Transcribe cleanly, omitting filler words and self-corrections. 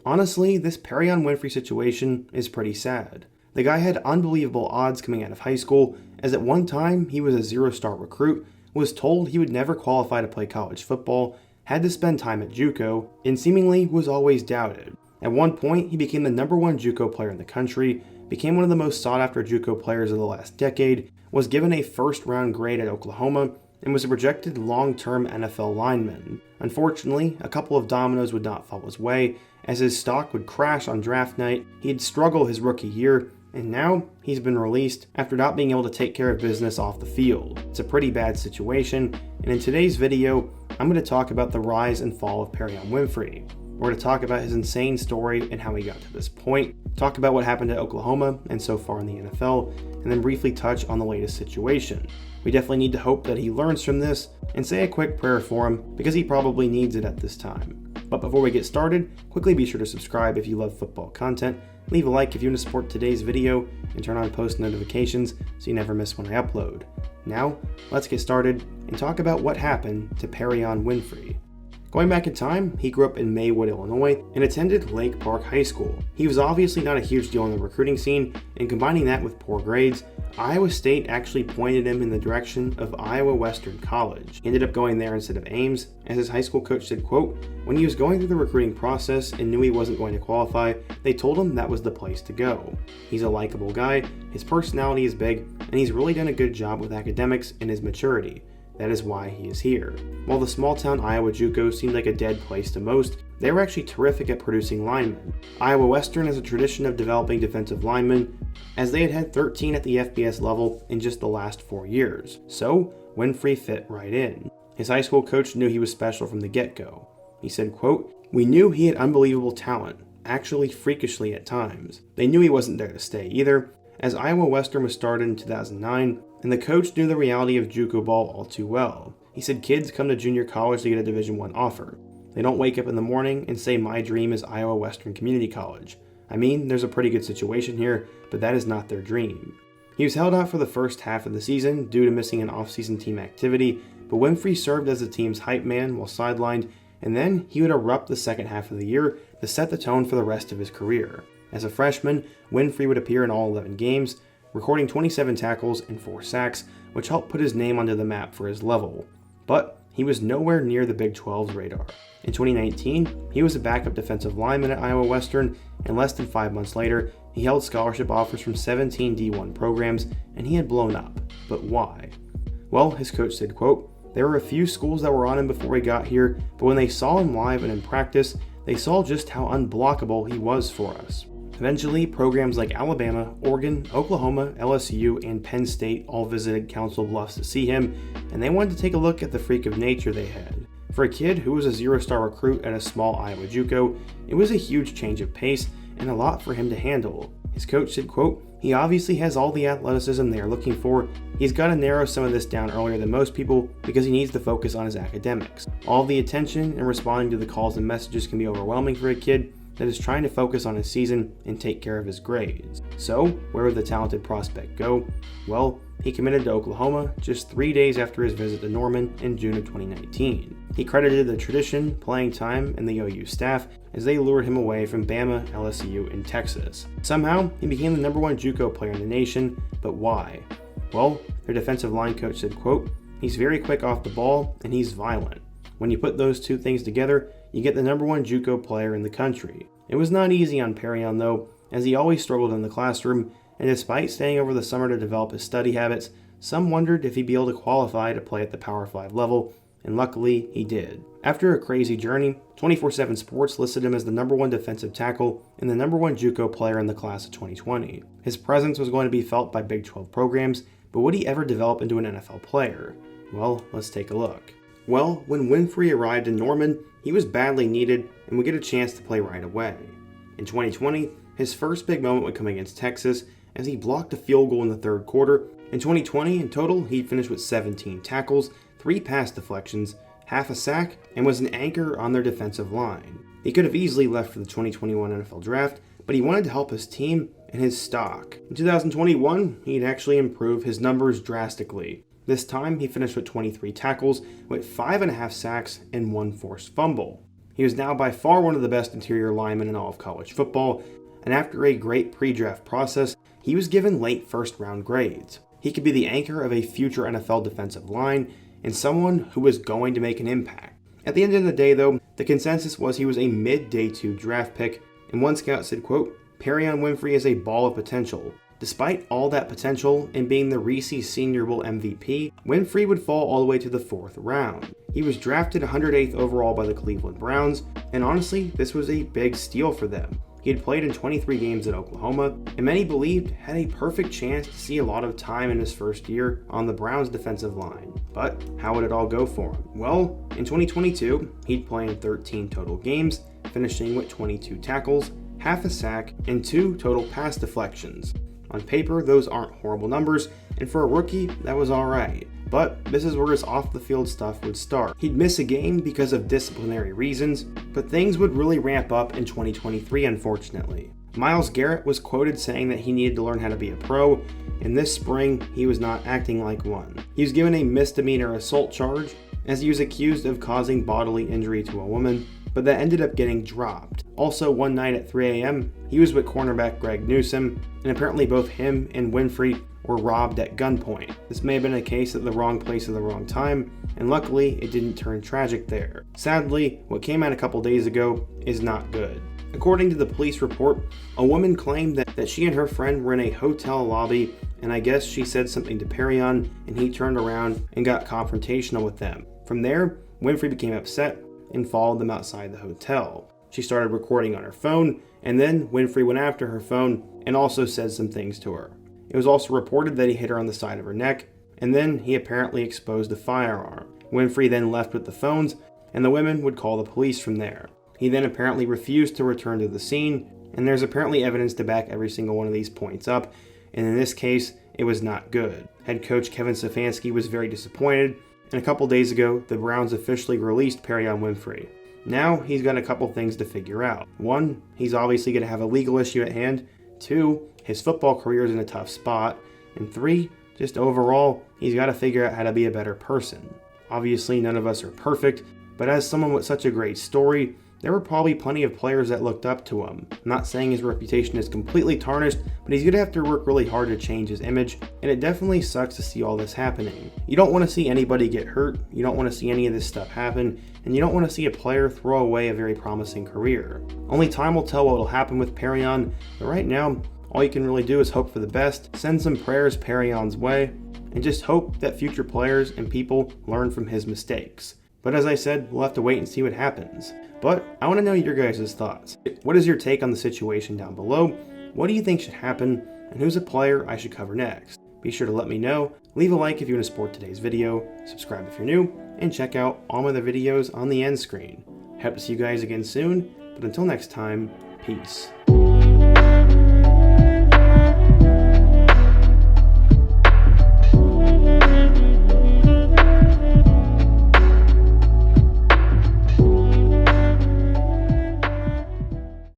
Honestly, this Perrion Winfrey situation is pretty sad. The guy had unbelievable odds coming out of high school, as at one time he was a zero-star recruit, was told he would never qualify to play college football, had to spend time at JUCO, and seemingly was always doubted. At one point, he became the #1 JUCO player in the country, became one of the most sought-after JUCO players of the last decade, was given a first-round grade at Oklahoma, and was a projected long-term NFL lineman. Unfortunately, a couple of dominoes would not fall his way, as his stock would crash on draft night, he'd struggle his rookie year, and now he's been released after not being able to take care of business off the field. It's a pretty bad situation, and in today's video, I'm going to talk about the rise and fall of Perrion Winfrey. We're going to talk about his insane story and how he got to this point, talk about what happened at Oklahoma and so far in the NFL, and then briefly touch on the latest situation. We definitely need to hope that he learns from this and say a quick prayer for him, because he probably needs it at this time. But before we get started, quickly be sure to subscribe if you love football content, leave a like if you want to support today's video, and turn on post notifications so you never miss when I upload. Now, let's get started and talk about what happened to Perrion Winfrey. Going back in time, he grew up in Maywood, Illinois, and attended Lake Park High School. He was obviously not a huge deal in the recruiting scene, and combining that with poor grades, Iowa State actually pointed him in the direction of Iowa Western College. He ended up going there instead of Ames, as his high school coach said, quote, "When he was going through the recruiting process and knew he wasn't going to qualify, they told him that was the place to go. He's a likable guy, his personality is big, and he's really done a good job with academics and his maturity. That is why he is here." While the small-town Iowa JUCO seemed like a dead place to most, they were actually terrific at producing linemen. Iowa Western has a tradition of developing defensive linemen, as they had 13 at the FBS level in just the last 4 years. So, Winfrey fit right in. His high school coach knew he was special from the get-go. He said, quote, "We knew he had unbelievable talent, actually freakishly at times. They knew he wasn't there to stay either, as Iowa Western was started in 2009, and the coach knew the reality of JUCO ball all too well. He said kids come to junior college to get a Division I offer. They don't wake up in the morning and say my dream is Iowa Western Community College. I mean, there's a pretty good situation here, but that is not their dream." He was held out for the first half of the season due to missing an off-season team activity, but Winfrey served as the team's hype man while sidelined, and then he would erupt the second half of the year to set the tone for the rest of his career. As a freshman, Winfrey would appear in all 11 games, recording 27 tackles and 4 sacks, which helped put his name onto the map for his level. But he was nowhere near the Big 12's radar. In 2019, he was a backup defensive lineman at Iowa Western, and less than 5 months later, he held scholarship offers from 17 D1 programs, and he had blown up. But why? Well, his coach said, quote, "There were a few schools that were on him before he got here, but when they saw him live and in practice, they saw just how unblockable he was for us." Eventually, programs like Alabama, Oregon, Oklahoma, LSU, and Penn State all visited Council Bluffs to see him, and they wanted to take a look at the freak of nature they had. For a kid who was a zero-star recruit at a small Iowa JUCO, it was a huge change of pace and a lot for him to handle. His coach said, quote, "He obviously has all the athleticism they are looking for. He's got to narrow some of this down earlier than most people because he needs to focus on his academics. All the attention and responding to the calls and messages can be overwhelming for a kid that is trying to focus on his season and take care of his grades." So, where would the talented prospect go? Well, he committed to Oklahoma just 3 days after his visit to Norman in June of 2019. He credited the tradition, playing time, and the OU staff as they lured him away from Bama, LSU, and Texas. Somehow, he became the #1 JUCO player in the nation, but why? Well, their defensive line coach said, quote, "He's very quick off the ball, and he's violent. When you put those two things together, you get the #1 JUCO player in the country." It was not easy on Perrion though, as he always struggled in the classroom, and despite staying over the summer to develop his study habits, some wondered if he'd be able to qualify to play at the Power 5 level, and luckily he did. After a crazy journey, 24/7 Sports listed him as the #1 defensive tackle and the #1 JUCO player in the class of 2020. His presence was going to be felt by Big 12 programs, but would he ever develop into an NFL player? Well, let's take a look. Well, when Winfrey arrived in Norman, he was badly needed and would get a chance to play right away. In 2020, his first big moment would come against Texas as he blocked a field goal in the third quarter. In 2020, in total, he finished with 17 tackles, 3 pass deflections, half a sack, and was an anchor on their defensive line. He could have easily left for the 2021 NFL Draft, but he wanted to help his team and his stock. In 2021, he'd actually improve his numbers drastically. This time, he finished with 23 tackles, with 5.5 sacks and 1 forced fumble. He was now by far one of the best interior linemen in all of college football, and after a great pre-draft process, he was given late first-round grades. He could be the anchor of a future NFL defensive line and someone who was going to make an impact. At the end of the day, though, the consensus was he was a mid-day 2 draft pick, and one scout said, quote, "Perrion Winfrey is a ball of potential. Despite all that potential and being the Reese Senior Bowl MVP, Winfrey would fall all the way to the 4th round. He was drafted 108th overall by the Cleveland Browns, and honestly, this was a big steal for them. He had played in 23 games at Oklahoma, and many believed had a perfect chance to see a lot of time in his first year on the Browns' defensive line. But how would it all go for him? Well, in 2022, he'd play in 13 total games, finishing with 22 tackles, half a sack, and 2 total pass deflections. On paper, those aren't horrible numbers, and for a rookie, that was alright. But this is where his off-the-field stuff would start. He'd miss a game because of disciplinary reasons, but things would really ramp up in 2023, unfortunately. Myles Garrett was quoted saying that he needed to learn how to be a pro, and this spring, he was not acting like one. He was given a misdemeanor assault charge, as he was accused of causing bodily injury to a woman, but that ended up getting dropped. Also, one night at 3 a.m., he was with cornerback Greg Newsome, and apparently both him and Winfrey were robbed at gunpoint. This may have been a case at the wrong place at the wrong time, and luckily it didn't turn tragic there. Sadly, what came out a couple days ago is not good. According to the police report, a woman claimed that she and her friend were in a hotel lobby, and I guess she said something to Perrion, and he turned around and got confrontational with them. From there, Winfrey became upset and followed them outside the hotel. She started recording on her phone, and then Winfrey went after her phone and also said some things to her. It was also reported that he hit her on the side of her neck, and then he apparently exposed a firearm. Winfrey then left with the phones, and the women would call the police from there. He then apparently refused to return to the scene, and there's apparently evidence to back every single one of these points up, and in this case, it was not good. Head coach Kevin Stefanski was very disappointed, and a couple days ago, the Browns officially released Perrion Winfrey. Now, he's got a couple things to figure out. 1, he's obviously going to have a legal issue at hand. 2, his football career is in a tough spot. And 3, just overall, he's got to figure out how to be a better person. Obviously, none of us are perfect, but as someone with such a great story, there were probably plenty of players that looked up to him. I'm not saying his reputation is completely tarnished, but he's going to have to work really hard to change his image, and it definitely sucks to see all this happening. You don't want to see anybody get hurt, you don't want to see any of this stuff happen, and you don't want to see a player throw away a very promising career. Only time will tell what will happen with Perrion, but right now, all you can really do is hope for the best, send some prayers Perrion's way, and just hope that future players and people learn from his mistakes. But as I said, we'll have to wait and see what happens. But I want to know your guys' thoughts. What is your take on the situation down below? What do you think should happen? And who's a player I should cover next? Be sure to let me know. Leave a like if you want to support today's video, subscribe if you're new, and check out all my other videos on the end screen. I hope to see you guys again soon, but until next time, peace.